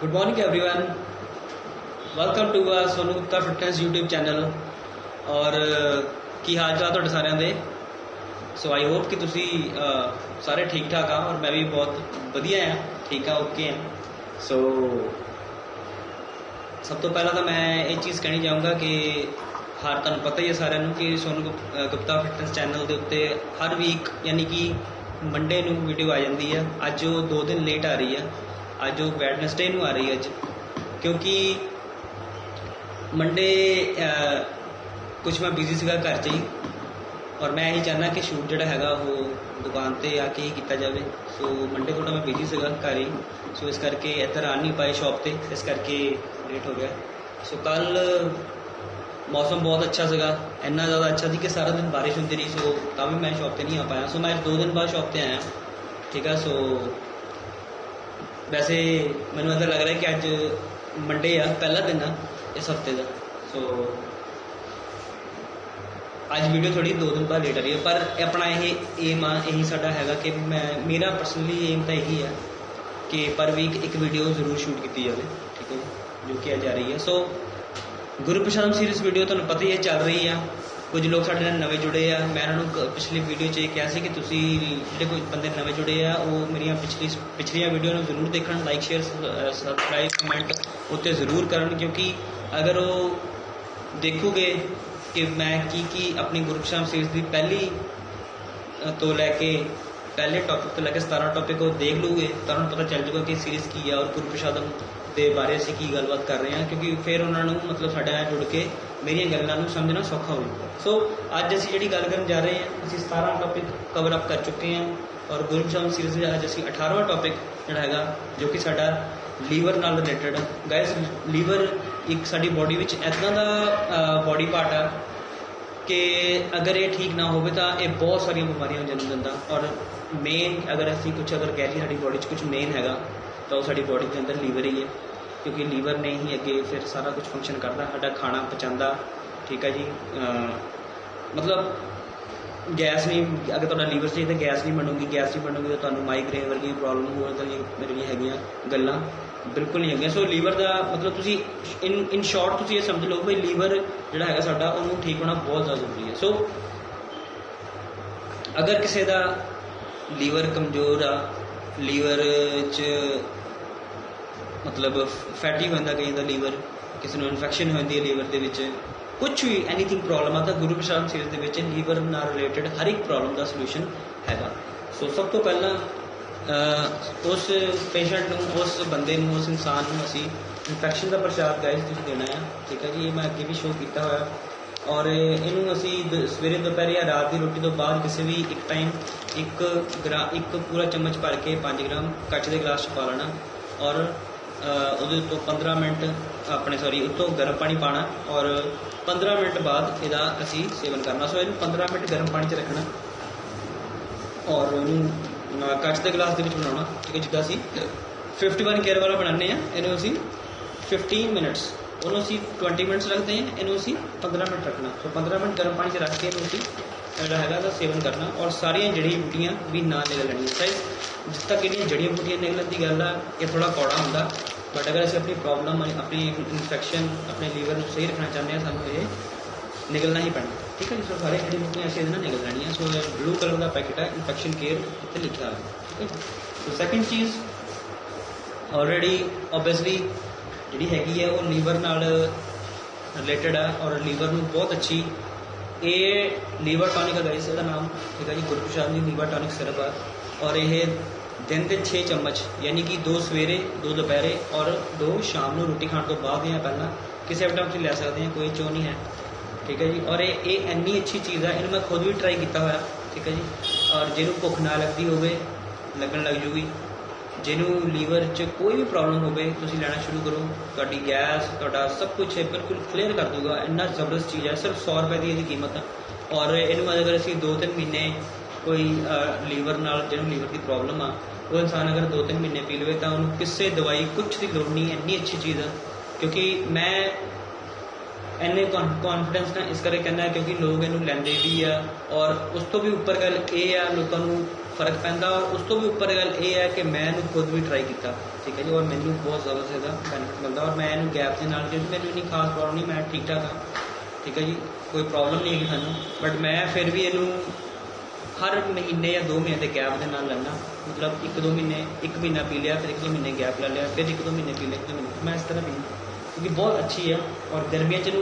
Good morning everyone, welcome to Sonu Gupta fitness YouTube channel. और की हाल चाल तुहाडे सारिਆਂ ਦੇ। सो आई होप कि तुसी सारे ठीक ठाक हाँ और मैं भी बहुत वधिया हाँ, ठीक हाँ, ओके हाँ। सो सब तो पहला तो मैं ये चीज़ कहनी चाहूँगा कि हर तुहानूं पता ही है सारिਆਂ ਨੂੰ कि सोनू गुप्ता फिटनेस चैनल के उत्ते हर वीक यानी कि मंडे नूं वीडियो आ जाती है। अज वो 2 दिन लेट आ रही है, अज वो वैडनसडे नूं आ रही है अज, क्योंकि मंडे कुछ मैं बिजी सीगा घर च ही और मैं यही चाहना कि शूट जोड़ा है वो दुकान पर आके ही किया जाए। सो मंडे थोड़ा मैं बिजी सीगा घर ही, सो इस करके इधर आ नहीं पाए शॉप पे, इस करके लेट हो गया। सो कल मौसम बहुत अच्छा सीगा, इन्ना ज़्यादा अच्छा थी कि सारा दिन बारिश होती रही। सो तभी मैं शॉप पे नहीं आ पाया। सो मैं 2 दिन बाद शॉप पे आया, ठीक है। सो वैसे मैंने ऐसा लग रहा है कि अज मंडे आ, पहला दिन आ इस हफ्ते का। सो अज वीडियो थोड़ी 2 दिन बाद लेट आ रही है, पर अपना ये एम आ, यही साडा हैगा कि मैं मेरा पर्सनली एम तो यही है कि पर वीक एक वीडियो जरूर शूट की जाए, ठीक है, जो कि अज आ रही है। सो गुरु प्रसाद सीरीज़ वीडियो तुहानूं पता ही है चल रही है। कुछ लोग साडे नाल नवे जुड़े आ, मैं उन्होंने पिछली वीडियो च कहा कि तुसी जिहड़े कोई बंदे नवे जुड़े आ वो मेरिया पिछलियां वीडियो नूं जरूर देखण, लाइक शेयर सबसक्राइब कमेंट उत्ते जरूर करन, क्योंकि अगर वो देखोगे कि मैं की अपनी गुरु प्रसाद सीरीज़ की पहली तो लैके पहले टॉपिक तो लैके 17 टॉपिक वो देख लोगे तो उन्हें पता चल जाएगा कि सीरीज़ की है और गुरु प्रसाद के बारे असीं की गलबात कर रहे हैं, क्योंकि फिर उन्होंने मतलब साडे नाल जुड़ के मेरिया गल्लां नूं समझना सौखा हो जाएगा। सो अज असीं जिहड़ी गल करन जा रहे हैं, असीं 17 टॉपिक कवर अप कर चुके हैं और गुरु प्रसाद सीरीज़ में अज असीं 18वां टॉपिक जिहड़ा हैगा जो कि साडा लीवर नाल रिलेटेड है। गाइस, लीवर एक साडी बॉडी विच इदां दा बॉडी पार्ट है कि अगर ये ठीक ना हो तो ये बहुत सारिया बीमारियां जन्म दिंदा। और मेन अगर असीं कुछ अगर कह लीए साडी बॉडी च कुछ मेन हैगा तो वो साडी बॉडी के अंदर लीवर ही है, क्योंकि लीवर ने ही अगे फिर सारा कुछ फंक्शन करता, साडा खाना पचांदा, ठीक है जी। मतलब गैस नहीं, अगर तुहाडा लीवर सही तो गैस नहीं बनूगी, गैस नहीं बनूगी तो तुहानूं माइग्रेन वर्गी प्रॉब्लम होर मेरिया हैगियां गल्लां बिल्कुल नहीं है। सो लीवर का मतलब तुसी इन शॉर्ट तुसी ये समझ लो भाई लीवर जिहड़ा हैगा साडा उहनूं ठीक होना बहुत ज़्यादा जरूरी है। सो अगर किसी का लीवर कमज़ोर आ, लीवर च मतलब फैटी हो जाता कई का लीवर, किसी को इन्फेक्शन हो जाती है लीवर के विच, कुछ भी एनीथिंग प्रॉब्लम आ तो गुरु प्रसाद सीरीज़ के लीवर नाल रिलेटेड हर एक प्रॉब्लम का सलूशन हैगा। सो सब तो पहला उस पेशेंट नूं, उस बंदे नूं, उस इंसान नूं असीं इन्फेक्शन का प्रसाद गाइस तुसीं देना है, ठीक है जी। ये मैं अगे भी शो किया होया और इनू असीं सवेरे दोपहर या रात की रोटी तो बाद किसी भी एक टाइम एक पूरा चम्मच भर के 5 ग्राम कच के गिलास च पा लेना और उहदे तो 15 मिनट अपने उत्तों गर्म पानी पाना और 15 मिनट बाद इहदा असीं सेवन करना। सो इहनूं 15 मिनट गर्म पानी च रखना और इहनूं कच के गिलास के बनाना, ठीक है। जिद्दां असीं 51 केयर वाला बनाने इहनूं असीं 15 मिनट्स, उन्होंने असीं 20 मिनट्स रखते हैं, इन्हों असीं 15 मिनट रखना। तो 15 मिनट गर्म पानी च रख के इन्हों असीं जिहड़ा हैगा सेवन करना और सारिया जड़ी बूटियां भी ना निकल लैनियां। चाहे जिस तक इहदियां जड़ियां बूटियां निकलन की गल आ, ये थोड़ा कौड़ा होंदा, बट अगर असीं अपनी प्रॉब्लम अपनी इन्फेक्शन अपने लीवर को सही रखना चाहते हैं सानूं ये निकलना ही पैना, ठीक है जी। सो सारी जड़ी बूटियां असीं इहदे नाल निकल लैनियां। सो ब्लू कलर का पैकेट है इन्फेक्शन केयर उत्ते लिखा है, ठीक है। तो सैकेंड चीज़ ऑलरेडी ओबवियसली जिहड़ी हैगी है वो लीवर नाल रिलेटेड है और लीवर नूं बहुत अच्छी ये लीवर टॉनिक है गाइस, इसका नाम, ठीक है जी। गुरु प्रसाद की लीवर टॉनिक सिरप है और ये दिन के 6 चम्मच यानी कि 2 सवेरे 2 दोपहरे और 2 शाम को रोटी खाने तो बाद या पहला किसी भी टाइम ले सकते हैं, कोई चो नहीं है, ठीक है जी। और ये इन्नी अच्छी चीज़ है, इन्हें मैं खुद भी ट्राई किया हुआ, ठीक है जी। और जिन्होंने भुख ना लगती हो लगन लग जूगी, जिन्होंने लीवर च कोई भी प्रॉब्लम हो लेना शुरू करो, तुहाडी गैस तुहाडा सब कुछ है बिल्कुल क्लीयर कर दूगा। इन्ना जबरदस्त चीज़ है, सिर्फ 100 रुपए की इसकी कीमत है। और इनू अगर असीं 2-3 महीने कोई लीवर नाल जिन्होंने लीवर की प्रॉब्लम आ वो इंसान अगर 2-3 महीने पी लवे तो उन्होंने किसी दवाई कुछ की लोड़ नहीं, इन्नी अच्छी चीज़ है। क्योंकि मैं इन्ने कॉन्फिडेंस ना इस करके कहना है क्योंकि लोग इनू लैंदे भी आ और उस तो भी उपर गल ये आ लोगों फर्क पैंदा। और उस तो भी उपर गल ये है कि मैं खुद भी ट्राई किया, ठीक है जी, और मैंने बहुत ज़्यादा से ज़्यादा बेनिफिट मिलता। और मैं इन्हू गैप के नाल क्योंकि मैंने इन्नी खास प्रॉब्लम नहीं, मैं ठीक ठाक हाँ, ठीक है जी, कोई प्रॉब्लम नहीं है सानू। बट मैं फिर भी इनू हर महीने या 2 महीने के गैप के नाल लेना, मतलब 1-2 महीने, 1 महीना पी लिया, फिर 1-2 महीने गैप ले लिया, फिर 1-2 महीने पी लिया, 1-2 महीने मैं इस तरह पी, क्योंकि बहुत अच्छी है। और गर्मियों च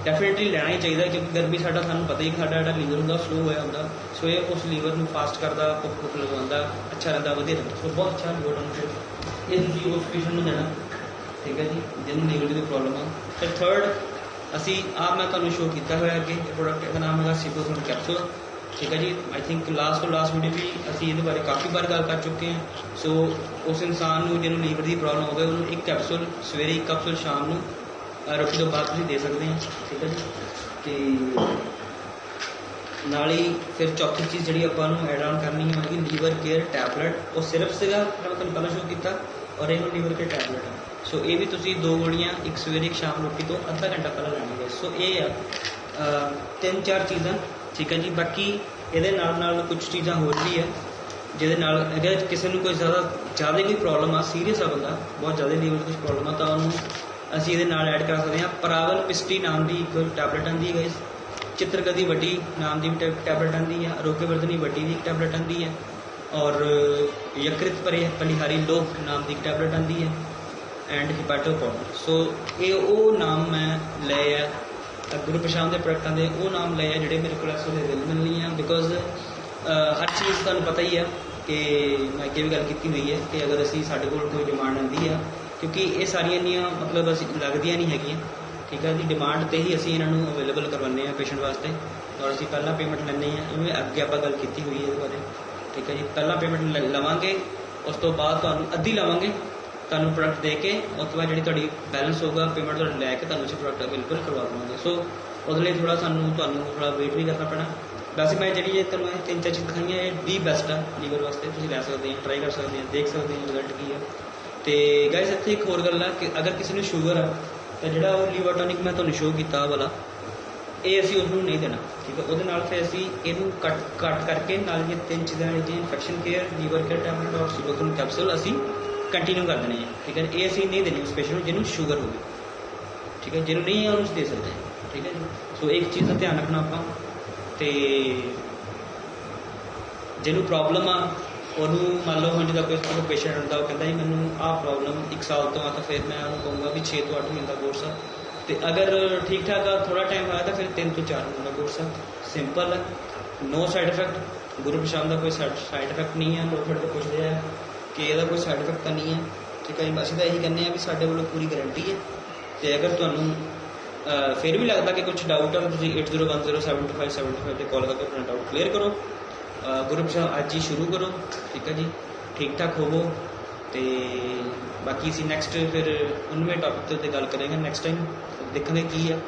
डेफिनेटली लेना ही चाहिए, क्योंकि गर्मी साडा सानू पता ही साडा जिहड़ा लीवर होंदा स्लो होया होंदा, सो ये उस लीवर नू फास्ट करदा, भुख भुख लगवांदा, अच्छा रहता, वधिया रहता। सो बहुत अच्छा लीवर होना ये तुसीं उस पेशेंट नू देना, ठीक है जी, जिन्होंने लीवर की प्रॉब्लम है। फिर थर्ड असी आप मैं तुहानू शो किया हुआ अगे प्रोडक्ट का नाम है सिबोथोन कैप्सूल, ठीक है जी। आई थिंक लास्ट तो लास्ट वीडियो भी असी ये बारे काफ़ी बार गल कर चुके हैं। सो उस इंसान को जिन्होंने लीवर की प्रॉब्लम हो गई उन्होंने 1 कैप्सूल सवेरे, 1 कैप्सूल शाम को रोटी तो बाद तुम दे सकते हैं, ठीक है जी। तो नाल ही फिर चौथी चीज़ जी आप एड ऑन करनी है कि लीवर केयर टैबलेट, और सिर्फ से मैं तुम पहला शो किया, और ये लीवर केयर टैबलेट है। सो ये भी तुम 2 गोलियां, एक सवेरे एक शाम रोटी तो आधा घंटा पहले लैनी है। सो ये है 3-4 चीज़ा, ठीक है जी। बाकी ये कुछ चीज़ा होर भी है जिहदे नाल अगर किसी को कोई ज़्यादा कोई प्रॉब्लम आ, सीरीयस आ बंदा, बहुत ज़्यादा लीवर की प्रॉब्लम आ, तो उन्होंने असी ये ऐड कर सकते हैं। परावल पिस्टी नाम की एक टैबलेट आती है, चित्रगति वड्डी नाम की भी टैबलेट आती है, आरोग्यवर्धनी वड्डी की एक टैबलेट आती है, और यकृत पलिहारी लोह नाम की एक टैबलेट आती है, एंड हिपैटो पाउडर। सो ये वो नाम मैं ले गुरु प्रशांत के प्रोडक्टों के वो नाम ले जोड़े मेरे को इस वे अवेलेबल नहीं है, बिकॉज हर चीज़ तुहानू पता ही है कि मैं अगे भी गल की हुई है कि अगर असी साढ़े कोल कोई डिमांड आती है, क्योंकि ये सारिया इन्नियां मतलब असी लगदियां नहीं हैगियां, ठीक है जी। डिमांड ते ही असी इन्हां नू अवेलेबल करवाने हैं पेशेंट वास्ते, और असी पहला पेमेंट लैंदे हैं, इवें अगे आपां गल कीती हुई है इहदे बारे, ठीक है जी। पहला पेमेंट लवांगे, उस तो बाद तुहानू अद्धी लवांगे, तुहानू प्रोडक्ट दे के, उस तो बाद जिहड़ी तुहाडी बैलेंस होगा पेमेंट तुहानू लैके तुहानू असी प्रोडक्ट अवेलेबल करवा देवांगे। सो उसदे लई थोड़ा सानू तुहानू थोड़ा वेट भी करना पैना। वैसे मैं जी तुहानू 3-4 चीज़ दिखाई है, दी बेस्ट है लीवर वास्ते, तुसीं लै सकदे हैं, ट्राई कर सकते हैं, देख सकते हैं रिजल्ट की है। तो गाइस इत्थे एक होर गल है कि अगर किसी ने शुगर है तो जिहड़ा वो लीवर टॉनिक मैं तुहानू शो किया वाला, ये असी उसनू नहीं देना, ठीक है। उहदे नाल फिर असी इहनू कट करके नाल ये 3 चीज़ां जी infection care, liver care tablet और सिबोथोन कैप्सूल असी कंटिन्यू कर देने हैं, ठीक है। ये असी नहीं देनी उस पेशेंट को जिन्होंने शुगर होगी, ठीक है, जिन्होंने नहीं है उन्होंने दे सकते हैं, ठीक है जी। सो एक चीज़ का ध्यान रखना आप, तो जिन्होंने प्रॉब्लम आ उन्होंने मान लो हम जो कोई पेशेंट आता वो कहता जी मैनू आ प्रॉब्लम 1 साल तो आ, तो फिर मैं उन्होंने कहूँगा भी 6 तो 8 महीने का कोर्स है, तो अगर ठीक ठाक आ थोड़ा टाइम आया तो फिर 3 तो 4 महीने का कोर्स है, सिंपल है, नो साइड इफेक्ट। गुरु प्रशांत का कोई साइड इफेक्ट नहीं है। लोग फिर पूछते हैं कि यदा कोई साइड इफेक्ट तो नहीं है, ठीक है। असं तो यही कहने भी साढ़े वालों पूरी गारंटी है। तो अगर तुहानू फिर भी लगता कि कुछ डाउट है तो 8010725725 पर कॉल करके अपना डाउट क्लीयर करो। गुरु प्रशांत अज ही शुरू करो, ठीक है जी, ठीक ठाक होवो। तो बाकी असी नैक्सट फिर 19वें टॉपिक के उत्ते गल करेंगे नैक्सट टाइम, देखेंगे की है।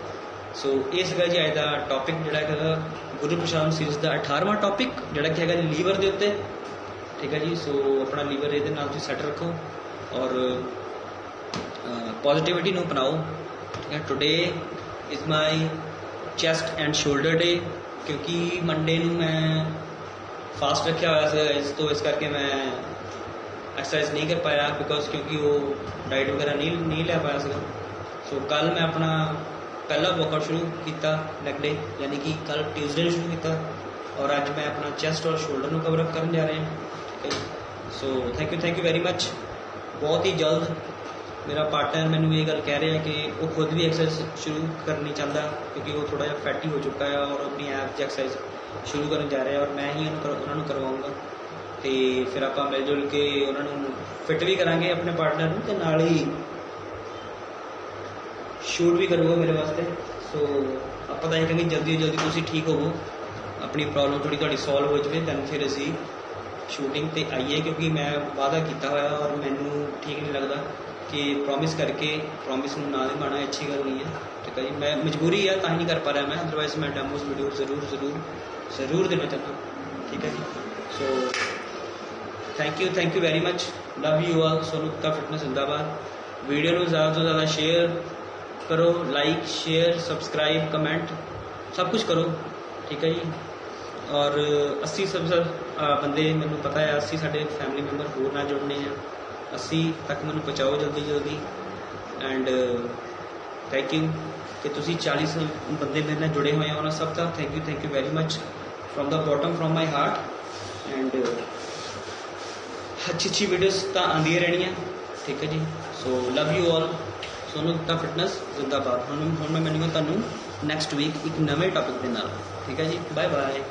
सो ये सीगा जी अज का टॉपिक जोड़ा है गुरु प्रशांत सीरीज का 18वां टॉपिक जोड़ा कि है लीवर के उत्ते, ठीक है जी। सो अपना लीवर ये सैट रखो और पॉजिटिविटी नू अपनाओ, ठीक है। Today is my chest and shoulder day, क्योंकि मंडे नू मैं फास्ट रखा हुआ तो इस करके मैं एक्सरसाइज नहीं कर पाया, बिकॉज क्योंकि वो डाइट वगैरह नहीं लै पाया सका। सो कल मैं अपना पहला वर्कआउट शुरू किया लेग डे, यानी कि कल ट्यूसडे शुरू किया, और अज मैं अपना चेस्ट और शोल्डर को कवर अप करने जा रहे हैं, ठीक है। सो थैंक यू वेरी मच। बहुत ही जल्द मेरा पार्टनर मैंने ये गल कह रहा है कि वो खुद भी एक्सरसाइज शुरू करनी चाहता, क्योंकि वो थोड़ा जिहा फैटी हो चुका है और अपनी ऐप एक्सरसाइज शुरू करने जा रहे हैं, और मैं ही उन्होंने करवाऊँगा। तो फिर आप मिल जुल के उन्होंने फिट भी करांगे अपने पार्टनर को, तो नाल ही शूट भी करूँगा मेरे वास्ते। सो आप तो कहेंगे जल्दी जल्दी तुम ठीक होवो, अपनी प्रॉब्लम थोड़ी थोड़ी सॉल्व हो जाए, दैन फिर असी शूटिंग पर आईए, क्योंकि मैं वादा किया हुआ और मैनू ठीक नहीं लगता कि प्रॉमिस करके प्रॉमिस में ना निभाना अच्छी गल नहीं है, ठीक है जी। मैं मजबूरी है तां ही नहीं कर पा रहा मैं, अदरवाइज मैं डेमोज वीडियो ज़रूर देना चाहता, ठीक है जी। So thank you very much, love you all. Sonu Gupta fitness जिंदाबाद। वीडियो को ज़्यादा तो ज़्यादा शेयर करो, लाइक शेयर सब्सक्राइब कमेंट सब कुछ करो, ठीक है जी। और 80 सब बंदे मैंने पता है 80 साढ़े फैमिली मैंबर होर ना जुड़ने हैं 80 तक मैंने पहुँचाओ जल्दी जल्दी एंड थैंक यू कि तुसी 40 बंदे मेरे नाल जुड़े हुए हैं उन्होंने सब का thank you very much from the bottom from my heart and अच्छी वीडियोस तो आंदियां रहनियां ठीक है जी so love you all Sonu Gupta fitness जिंदाबाद हुण मैं मिलूंगा तुहानूं नैक्सट वीक एक नवे टॉपिक के नाल ठीक है जी बाय बाय